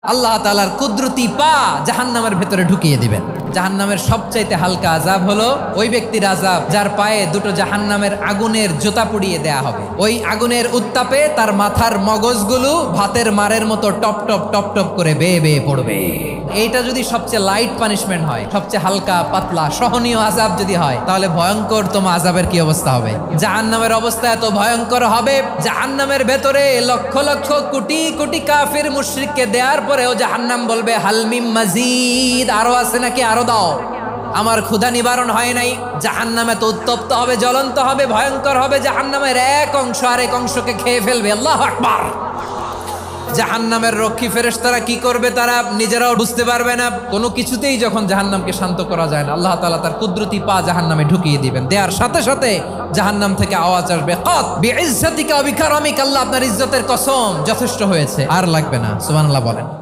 আল্লাহ তাআলার কুদরতি পা জাহান্নামের ভেতরে ঢুকিয়ে দিবেন। জাহান্নামের সবচাইতে হালকা আযাব হলো ওই ব্যক্তির আযাব যার পায়ে দুটো জাহান্নামের আগুনের জুতা পুড়িয়ে দেয়া হবে। ওই আগুনের উত্তাপে তার মাথার মগজগুলো ভাতের মারের মতো টপ টপ টপ টপ করে বেয়ে বেয়ে পড়বে। এইটা যদি সবচেয়ে লাইট পানিশমেন্ট হয়, সবচেয়ে হালকা পাতলা সহনীয় আযাব যদি হয়, তাহলে ভয়ঙ্করতম আযাবের কি অবস্থা হবে? জাহান্নামের অবস্থা এত ভয়ঙ্কর হবে, জাহান্নামের ভেতরে লক্ষ লক্ষ কোটি কোটি কাফির মুশরিককে দেওয়ার পরেও জাহান্নাম বলবে হালমিম মাজিদ, আরো আছে নাকি, আরো দাও, আমার ক্ষুধা নিবারণ হয় নাই। জাহান্নামে তো উত্তপ্ত হবে, জ্বলন্ত হবে, ভয়ঙ্কর হবে। জাহান্নামের এক অংশ আরেক অংশকে খেয়ে ফেলবে। আল্লাহু আকবার। জাহান্নামের রক্ষী ফেরেশতারা কি করবে তারা নিজেরাও বুঝতে পারবে না। কোনো কিছুতেই যখন জাহান্নামকে শান্ত করা যায় না, আল্লাহ তাআলা তার কুদরতি পা জাহান্নামে ঢুকিয়ে দিবেন। দেওয়ার সাথে সাথে জাহান্নাম থেকে আওয়াজ আসবে, কাত বিইজ্জাতিকা ওয়া বিকারামিকা, আল্লাহ আপনার ইজ্জতের কসম, যথেষ্ট হয়েছে, আর লাগবে না। সুবহানাল্লাহ বলেন।